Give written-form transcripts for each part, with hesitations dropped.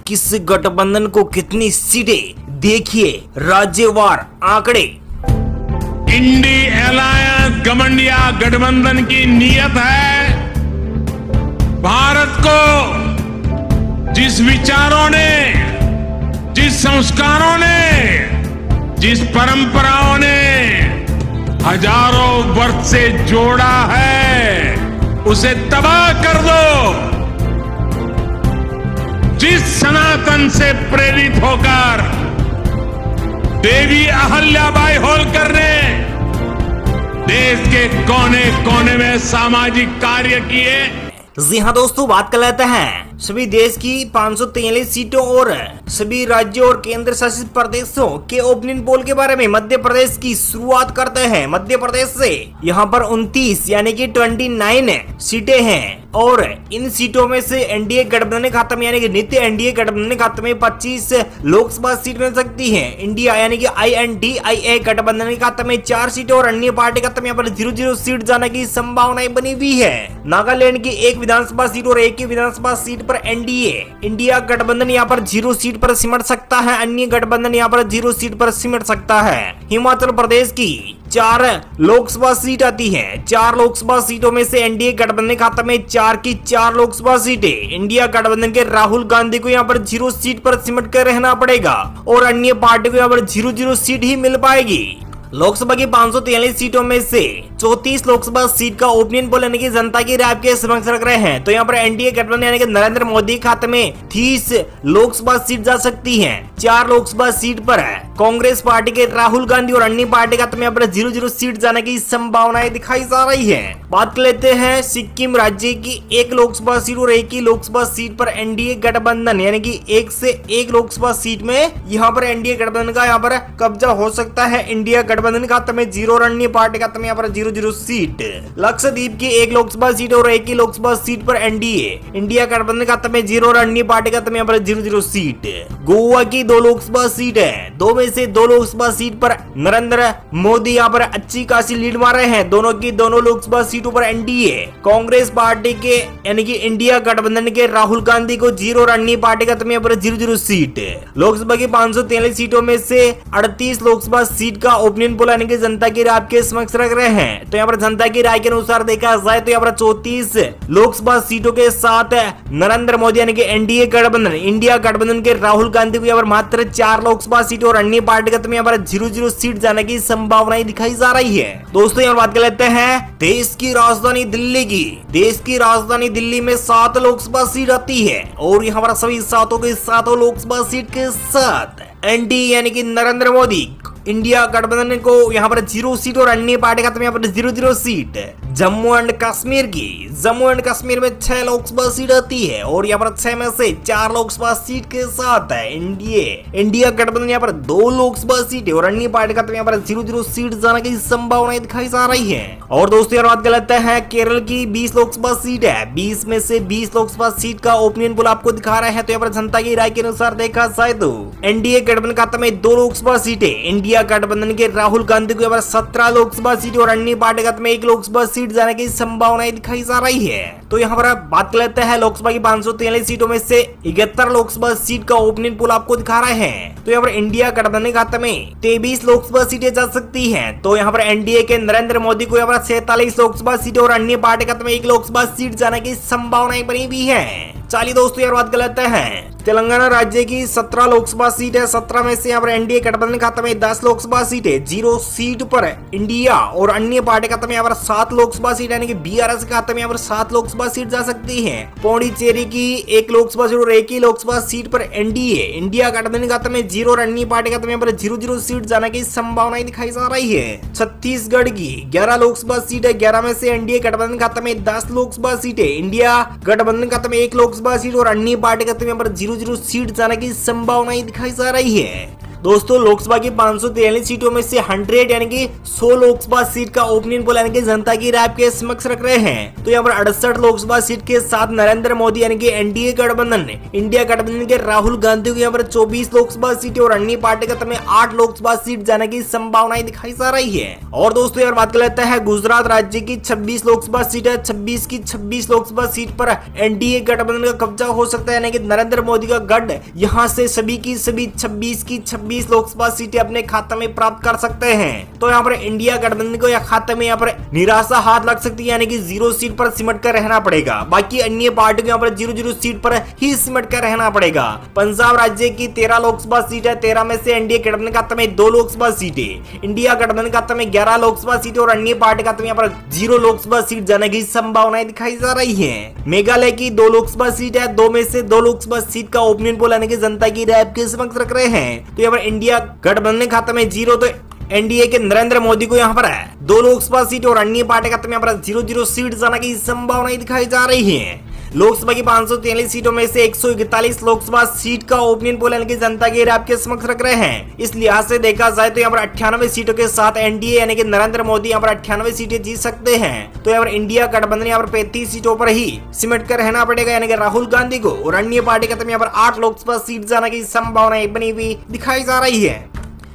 किस गठबंधन को कितनी सीटें, देखिए राज्यवार आंकड़े। इंडी अलायंस गठबंधन गठबंधन की नीयत है भारत को जिस विचारों ने, जिस संस्कारों ने, जिस परंपराओं ने हजारों वर्ष से जोड़ा है उसे तबाह कर दो। जिस सनातन से प्रेरित होकर देवी अहल्याबाई होलकर ने देश के कोने कोने में सामाजिक कार्य किए। जी हाँ दोस्तों, बात कर लेते हैं सभी देश की 543 सीटों और सभी राज्यों और केंद्र शासित प्रदेशों के ओपिनियन पोल के बारे में। मध्य प्रदेश की शुरुआत करते हैं मध्य प्रदेश से। यहाँ पर 29 यानी कि 29 सीटें हैं और इन सीटों में से एनडीए गठबंधन खाते में यानी कि नित्य एनडीए गठबंधन खाते में 25 लोकसभा सीट मिल सकती है। इंडिया यानी कि INDIA गठबंधन के खाते में 4 सीटें और अन्य पार्टी खाते में यहाँ पर 0-0 सीट जाने की संभावनाएं बनी हुई है। नागालैंड की 1 विधानसभा सीट और 1 विधानसभा सीट पर एनडीए इंडिया गठबंधन यहाँ पर 0 सीट पर सिमट सकता है, अन्य गठबंधन यहाँ पर 0 सीट पर सिमट सकता है। हिमाचल प्रदेश की 4 लोकसभा सीट आती है। 4 लोकसभा सीटों में से एनडीए गठबंधन खाते में 4 की 4 लोकसभा सीटें इंडिया गठबंधन के राहुल गांधी को यहाँ पर 0 सीट पर सिमट कर रहना पड़ेगा और अन्य पार्टी को यहाँ पर 0-0 सीट ही मिल पाएगी। लोकसभा की 543 सीटों में से 34 लोकसभा सीट का ओपिनियन पोल यानी कि जनता की राय आपके समक्ष रख रहे हैं। तो यहाँ पर एनडीए गठबंधन यानी कि नरेंद्र मोदी खाते में 30 लोकसभा सीट जा सकती हैं। 4 लोकसभा सीट पर है कांग्रेस पार्टी के राहुल गांधी और अन्य पार्टी खाते में यहाँ पर 0-0 सीट जाने की संभावनाएं दिखाई जा रही है। बात कर लेते हैं सिक्किम राज्य की 1 लोकसभा सीट और 1 ही लोकसभा सीट पर एनडीए गठबंधन यानी कि 1 से 1 लोकसभा सीट में यहाँ पर एनडीए गठबंधन का यहाँ पर कब्जा हो सकता है। इंडिया गठबंधन खाते में 0 और अन्य पार्टी खाते में यहाँ पर 0-0 सीट। लक्षद्वीप की 1 लोकसभा सीट और 1 ही लोकसभा सीट पर एनडीए इंडिया गठबंधन खाते में 0 और अन्य पार्टी खाते में यहाँ पर 0-0 सीट। गोवा की 2 लोकसभा सीट है, 2 में से 2 लोकसभा सीट पर नरेंद्र मोदी यहाँ पर अच्छी खासी लीड मार रहे हैं। दोनों की दोनों लोकसभा सीटों पर एनडीए कांग्रेस पार्टी के यानी कि इंडिया गठबंधन के राहुल गांधी को 0 और अन्य पार्टी खाते में यहाँ पर 0-0 सीट। लोकसभा की 543 सीटों में से 38 लोकसभा सीट का ओपिनियन पोल यानी कि जनता की राय आपके समक्ष रख रहे हैं। तो यहाँ पर जनता की राय के अनुसार देखा जाए तो यहाँ पर 34 लोकसभा सीटों के साथ नरेंद्र मोदी यानी कि एनडीए गठबंधन इंडिया गठबंधन के राहुल गांधी को यहाँ पर मात्र 4 लोकसभा सीट और अन्य पार्टी में यहाँ पर 0-0 सीट जाने की संभावनाएं दिखाई जा रही है। दोस्तों यहाँ बात कर लेते हैं देश की राजधानी दिल्ली की। देश की राजधानी दिल्ली में 7 लोकसभा सीट आती है और यहाँ पर सभी 7 के 7 लोकसभा सीट के साथ एनडीए यानी कि नरेंद्र मोदी इंडिया गठबंधन को यहाँ पर 0 सीट और अन्य पार्टी खाते में यहाँ पर 0-0 सीट। जम्मू एंड कश्मीर में 6 लोकसभा सीट आती है और यहाँ पर 6 में से 4 लोकसभा सीट के साथ है इंडिया गठबंधन यहाँ पर 2 लोकसभा सीट और अन्य पार्टी खाते में यहाँ पर 0-0 सीट जाने की संभावनाएं दिखाई जा रही है। और दोस्तों यार बात कर लेते हैं केरल की 20 लोकसभा सीट है, 20 में से 20 लोकसभा सीट का ओपिनियन पोल आपको दिखा रहे हैं। तो यहाँ पर जनता की राय के अनुसार देखा जाए तो एनडीए गठबंधन खाते में 2 लोकसभा सीटें इंडिया गठबंधन के राहुल गांधी को यहाँ पर 17 लोकसभा सीट और अन्य पार्टी खाते में 1 लोकसभा सीट जाने की संभावनाएं दिखाई जा रही है। तो यहाँ पर बात कर लेते हैं लोकसभा की 543 सीटों में से 71 लोकसभा सीट का ओपिनियन पोल आपको दिखा रहे हैं। तो यहाँ पर इंडिया गठबंधन खाते में 23 लोकसभा सीटें जा सकती हैं। तो यहाँ पर एनडीए के नरेंद्र मोदी को यहाँ पर 47 लोकसभा सीटें और अन्य पार्टी खाते में 1 लोकसभा सीट जाने की संभावनाएं बनी हुई है। चलिए दोस्तों यार बात कर लेते हैं तेलंगाना राज्य की 17 लोकसभा सीट है। 17 में से यहाँ पर एनडीए गठबंधन खाते में 10 लोकसभा सीट है। 0 सीट पर इंडिया और अन्य पार्टी खाते में यहाँ पर 7 लोकसभा सीट यानी कि बीआरएस खाते में यहाँ पर 7 लोकसभा सीट जा सकती है। पौंडीचेरी की 1 लोकसभा सीट और 1 ही लोकसभा सीट पर एनडीए इंडिया गठबंधन खाते में 0 और अन्य पार्टी खाते में यहाँ पर 0-0 सीट जाने की संभावनाएं दिखाई जा रही है। छत्तीसगढ़ की 11 लोकसभा सीट है। 11 में से एनडीए गठबंधन खाते में 10 लोकसभा सीट है। इंडिया गठबंधन खाते में 1 लोकसभा सीट और अन्य पार्टी खाते में यहाँ पर 0-0 सीट जाने की संभावनाएं दिखाई जा रही है। दोस्तों लोकसभा की 543 सीटों में से 100 यानी कि 100 लोकसभा सीट का ओपिनियन पोल यानी कि जनता की राय के समक्ष रख रहे हैं। तो यहाँ पर 68 लोकसभा सीट के साथ नरेंद्र मोदी यानी कि एनडीए गठबंधन इंडिया गठबंधन के राहुल गांधी को यहाँ पर 24 लोकसभा सीटें और अन्य पार्टी में 8 लोकसभा सीट जाने की संभावनाएं दिखाई जा रही है। और दोस्तों यार बात कर लेते हैं गुजरात राज्य की 26 लोकसभा सीट है। 26 की 26 लोकसभा सीट पर एनडीए गठबंधन का कब्जा हो सकता है यानी कि नरेंद्र मोदी का गढ़ यहाँ से सभी की सभी 26 की 26 लोकसभा सीटें अपने खाते में प्राप्त कर सकते हैं। तो यहाँ पर इंडिया गठबंधन को या खाते में यहाँ पर निराशा हाथ लग सकती है यानी कि 0 सीट पर सिमट कर रहना पड़ेगा। बाकी अन्य पार्टियों को यहाँ पर 0-0 सीट पर ही सिमट कर रहना पड़ेगा। पंजाब राज्य की 13 लोकसभा सीट है। 13 में से एनडीए गठबंधन खाते में 2 लोकसभा सीटें, इंडिया गठबंधन खाते में 11 लोकसभा सीटें और अन्य पार्टी खाते में यहाँ पर 0 लोकसभा सीट जाने की संभावनाएं दिखाई जा रही है। मेघालय की 2 लोकसभा सीट है। 2 में से 2 लोकसभा सीट का ओपिनियन पोल यानी कि जनता की राय के समक्ष रख रहे हैं। तो यहाँ पर इंडिया गठबंधन खाते में 0, तो एनडीए के नरेंद्र मोदी को यहाँ पर 2 लोकसभा सीट और अन्य पार्टी खाते में यहाँ पर 0-0 सीट जाने की संभावनाएं दिखाई जा रही है। लोकसभा की 543 सीटों में से 141 लोकसभा सीट का ओपिनियन पोल यानी कि जनता की राय के समक्ष रख रहे हैं। इस लिहाज से देखा जाए तो यहाँ पर 98 सीटों के साथ एनडीए यानी कि नरेंद्र मोदी यहाँ पर 98 सीटें जीत सकते हैं। तो यहाँ पर इंडिया गठबंधन यहाँ पर 35 सीटों पर ही सिमट कर रहना पड़ेगा यानी कि राहुल गांधी को, और अन्य पार्टी खाते में यहाँ पर 8 लोकसभा सीट जाने की संभावनाएं बनी हुई दिखाई जा रही है।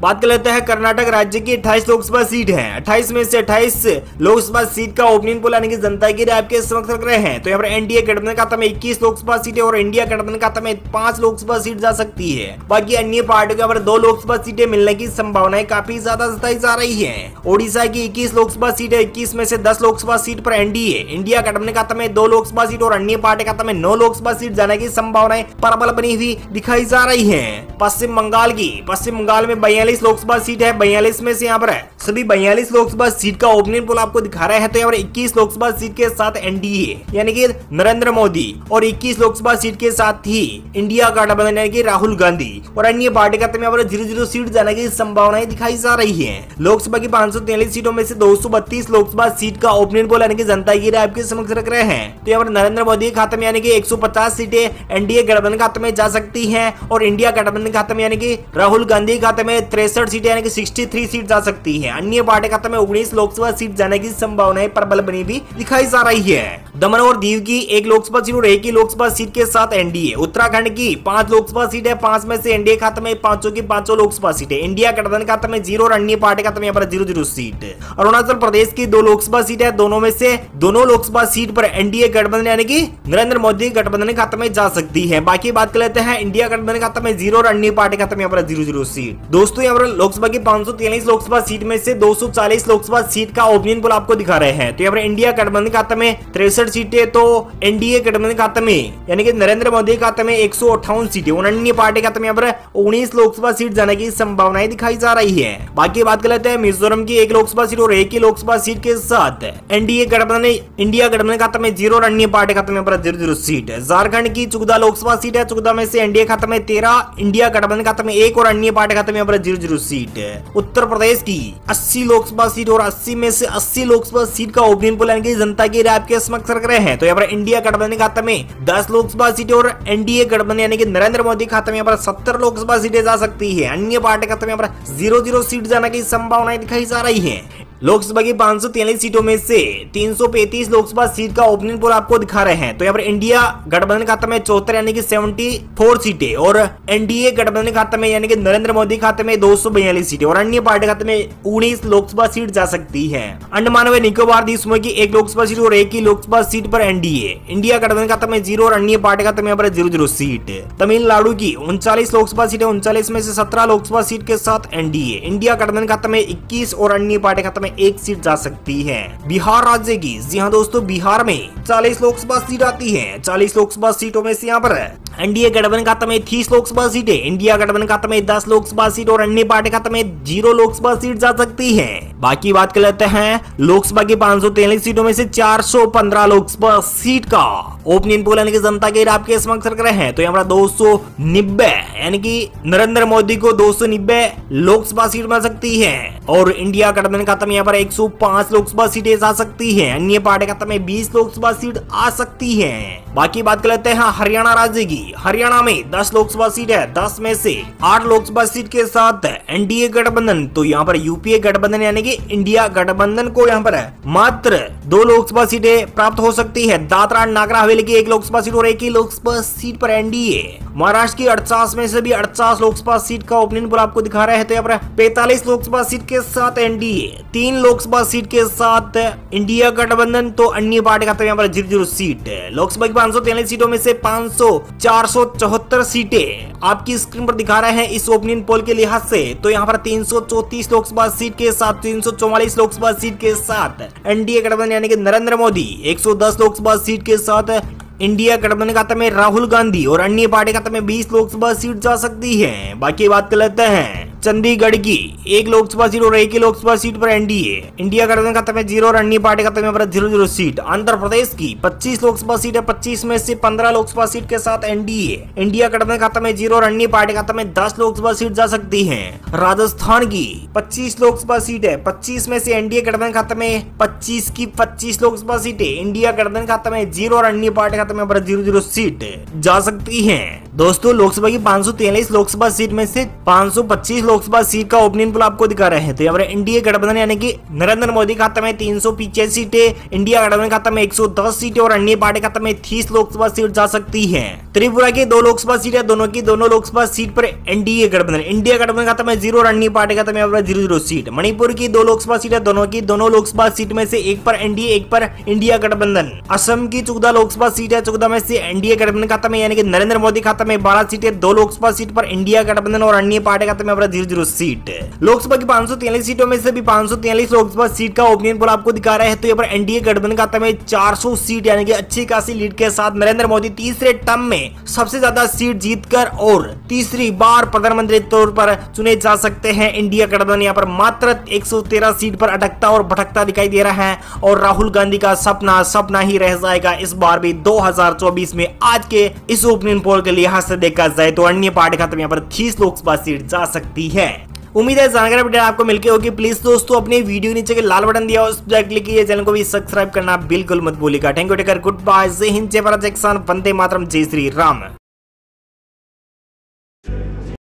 बात कर लेते हैं कर्नाटक राज्य की 28 लोकसभा सीट है। 28 में से 28 लोकसभा सीट का ओपिनियन पोल यानी कि जनता की राय के समक्ष रख रहे हैं। तो यहाँ पर एनडीए गठबंधन खाते में 21 लोकसभा सीटें और इंडिया गठबंधन खाते में 5 लोकसभा सीट जा सकती है। बाकी अन्य पार्टियों को यहाँ पर 2 लोकसभा सीटें मिलने की संभावनाएं काफी ज्यादा जताई जा रही है। ओडिशा की 21 लोकसभा सीट है। 21 में से 10 लोकसभा सीट पर एनडीए इंडिया गठबंधन खाते में 2 लोकसभा सीट और अन्य पार्टी खाते में 9 लोकसभा सीट जाने की संभावनाएं प्रबल बनी हुई दिखाई जा रही है। पश्चिम बंगाल में 42 लोकसभा सीट है। 42 में से यहाँ पर सभी 42 लोकसभा सीट का ओपिनियन पोल आपको दिखा रहे हैं। तो यहाँ पर 21 लोकसभा सीट के साथ एनडीए यानी कि नरेंद्र मोदी और 21 लोकसभा सीट के साथ ही इंडिया गठबंधन यानी कि राहुल गांधी और अन्य पार्टी खाते में यहाँ पर 0-0 सीट जाने की संभावनाएं दिखाई जा रही है। लोकसभा की 543 सीटों में से 232 लोकसभा सीट का ओपिनियन पोल यानी कि जनता की राय के समक्ष रख रहे हैं। तो यहाँ पर नरेंद्र मोदी के खाते में यानी कि 150 सीटें एनडीए गठबंधन खाते में जा सकती है और इंडिया गठबंधन खाते में यानी कि राहुल गांधी खाते में 63 सीटें यानी कि 63 सीट जा सकती है। अन्य पार्टी खाते में 19 लोकसभा सीट जाने की संभावनाएं प्रबल बनी हुई दिखाई जा रही है। दमन और दीव की 1 लोकसभा सीट और 1 ही लोकसभा सीट के साथ एनडीए। उत्तराखंड की 5 लोकसभा सीट है। 5 में से एनडीए खाते में 5 की 5 लोकसभा सीटें, इंडिया गठबंधन खाते में 0 और अन्य पार्टी खाते में यहाँ पर 0-0 सीट। अरुणाचल प्रदेश की 2 लोकसभा सीट है। दोनों में से दोनों लोकसभा सीट पर एनडीए गठबंधन यानी कि नरेंद्र मोदी गठबंधन खाते में जा सकती है। बाकी बात कर लेते हैं इंडिया गठबंधन खाते में 0 और अन्य पार्टी खाते में यहाँ पर 0-0 सीट। दोस्तों यहाँ पर लोकसभा की 543 लोकसभा सीट में से 240 लोकसभा सीट का ओपिनियन पोल आपको दिखा रहे हैं। तो यहाँ पर इंडिया गठबंधन खाते में 63 सीटें, तो एनडीए गठबंधन खाते में यानी कि नरेंद्र मोदी खाते में 158 सीटें और अन्य पार्टी खाते में यहाँ पर 19 लोकसभा सीट जाने की संभावनाएं दिखाई जा रही है। बाकी बात कर लेते हैं मिजोरम की 1 लोकसभा सीट और 1 ही लोकसभा सीट के साथ एनडीए गठबंधन इंडिया गठबंधन खाते में 0 और अन्य पार्टी खाते में यहाँ पर 0-0 सीट। झारखंड की 14 लोकसभा सीट है। 14 में से एनडीए खाते में 13, इंडिया गठबंधन खाते में 1 और अन्य पार्टी खाते में यहाँ पर 0-0 सीट। उत्तर प्रदेश की 80 लोकसभा सीट और 80 में से 80 लोकसभा सीट का ओपिनियन पोल यानी कि जनता की राय के समक्ष रख रहे हैं। तो यहाँ पर इंडिया गठबंधन खाते में 10 लोकसभा सीटें और एनडीए गठबंधन यानी कि नरेंद्र मोदी खाते में यहाँ पर 70 लोकसभा सीटें जा सकती है। अन्य पार्टी खाते में यहाँ पर 0-0 सीट जाने की संभावनाएं दिखाई जा रही है। लोकसभा की 543 सीटों में से 335 लोकसभा सीट का ओपिनियन पोल आपको दिखा रहे हैं। तो यहाँ पर इंडिया गठबंधन खाते में 74 यानी कि 74 सीटें और एनडीए गठबंधन खाते में यानी कि नरेंद्र मोदी खाते में 242 सीटें और अन्य पार्टी खाते में 19 लोकसभा सीट जा सकती है। अंडमान व निकोबार द्वीप समूह की 1 लोकसभा सीट और 1 ही लोकसभा सीट पर एनडीए इंडिया गठबंधन खाते में 0 और अन्य पार्टी खाते में यहाँ पर 0-0 सीट। तमिलनाडु की 39 लोकसभा सीटें, 39 में से 17 लोकसभा सीट के साथ एनडीए इंडिया गठबंधन खाते में 21 और अन्य पार्टी खाते में 1 सीट जा सकती है। बिहार राज्य की, जी हाँ दोस्तों, बिहार में 40 लोकसभा सीट आती है। 40 लोकसभा सीटों में से यहाँ पर एनडीए गठबंधन खाते में 30 लोकसभा सीटें, इंडिया गठबंधन खाते में 10 लोकसभा सीट और अन्य पार्टी खाते में 0 लोकसभा सीट जा सकती है। बाकी बात कर लेते हैं लोकसभा की 543 सीटों में से 415 लोकसभा सीट का ओपिनियन पोल यानी कि जनता के राय के समक्ष रख रहे हैं। तो यहाँ पर 290 यानी कि नरेंद्र मोदी को 290 लोकसभा सीट मिल सकती है और इंडिया गठबंधन खाते में यहाँ पर 105 लोकसभा सीटें जा सकती है। अन्य पार्टी खाते में 20 लोकसभा सीट आ सकती है। बाकी बात कर लेते हैं हरियाणा राज्य की। हरियाणा में 10 लोकसभा सीट है, 10 में से 8 लोकसभा सीट के साथ एनडीए गठबंधन, तो यहाँ पर यूपीए गठबंधन यानी कि इंडिया गठबंधन को यहाँ पर मात्र 2 लोकसभा सीटें प्राप्त हो सकती है। दादरा नागर हवेली की 1 लोकसभा सीट और 1 ही लोकसभा सीट पर एनडीए। महाराष्ट्र की 48 में से भी 48 लोकसभा सीट का ओपनिंग पोल आपको दिखा रहे हैं, तो यहाँ पर 45 लोकसभा सीट के साथ एनडीए, 3 लोकसभा सीट के साथ इंडिया गठबंधन, तो अन्य पार्टी का तो यहाँ पर 0 सीट। लोकसभा की 543 सीटों में से 474 सीटें आपकी स्क्रीन पर दिखा रहे हैं इस ओपनिंग पोल के लिहाज से। तो यहाँ पर 334 लोकसभा सीट के साथ 344 लोकसभा सीट के साथ एनडीए गठबंधन यानी कि नरेंद्र मोदी, 110 लोकसभा सीट के साथ इंडिया गठबंधन खाते में राहुल गांधी और अन्य पार्टी खाते में 20 लोकसभा सीट जा सकती है। बाकी बात कर लेते हैं चंडीगढ़ की 1 लोकसभा सीट और 1 ही लोकसभा सीट पर एनडीए, इंडिया गठबंधन खाते में 0 और अन्य पार्टी खाते में 0 सीट। आंध्र प्रदेश की 25 लोकसभा सीट है, 25 में से 15 लोकसभा सीट के साथ एनडीए, इंडिया गठबंधन खाते में 0 और अन्य पार्टी खाते में 10 लोकसभा सीट जा सकती है। राजस्थान की 25 लोकसभा सीट है, 25 में से एनडीए गठबंधन खाते में 25 की 25 लोकसभा सीटें, इंडिया गठबंधन खाते में 0 और अन्य पार्टी खाते में 0 सीट जा सकती है। दोस्तों लोकसभा की 543 लोकसभा सीट में से 525 लोकसभा सीट का ओपनिंग पोल आपको दिखा रहे हैं, तो यहाँ पर इंडिया गठबंधन यानी कि नरेंद्र मोदी खाते में 385 सीटें, इंडिया गठबंधन खाते में 110 सीटें और अन्य पार्टी खाते में 30 लोकसभा सीट जा सकती है। त्रिपुरा की 2 लोकसभा सीट है, दोनों की दोनों लोकसभा सीट पर एनडीए गठबंधन, इंडिया गठबंधन खाते में 0 और अन्य पार्टी खाते में 0 सीट। मणिपुर की 2 लोकसभा सीट है, दोनों की दोनों लोकसभा सीट में से 1 पर एनडीए 1 पर इंडिया गठबंधन। असम की 14 लोकसभा सीट है, 14 में से एनडीए गठबंधन खाते में यानी कि नरेंद्र मोदी खाते में 12 सीटें, 2 लोकसभा सीट पर इंडिया गठबंधन और अन्य पार्टी खाते में 0 सीट। लोकसभा की 543 सीटों में से भी 543 लोकसभा सीट का ओपनिंग पोल आपको दिखा रहे हैं, तो यहाँ पर एनडीए गठबंधन खाते में 400 सीट यानी कि अच्छी खासी लीड के साथ नरेंद्र मोदी तीसरे टर्म में सबसे ज्यादा सीट जीतकर और तीसरी बार प्रधानमंत्री तौर पर चुने जा सकते हैं। इंडिया गठबंधन यहाँ पर मात्र 113 सीट पर अटकता और भटकता दिखाई दे रहा है और राहुल गांधी का सपना ही रह जाएगा इस बार भी 2024 में। आज के इस ओपनिंग पोल के लिहाज से देखा जाए तो अन्य पार्टी खाते में यहाँ पर 30 लोकसभा सीट जा सकती है। उम्मीद है जानकारी वीडियो आपको मिलके होगी। प्लीज दोस्तों अपने वीडियो नीचे के लाल बटन दिया उस पर क्लिक कीजिए, चैनल को भी सब्सक्राइब करना बिल्कुल मत भूलिएगा। Thank you, take care, good bye, जय हिंद, जय भारत, जय किसान, वंदे मातरम, जय श्री राम।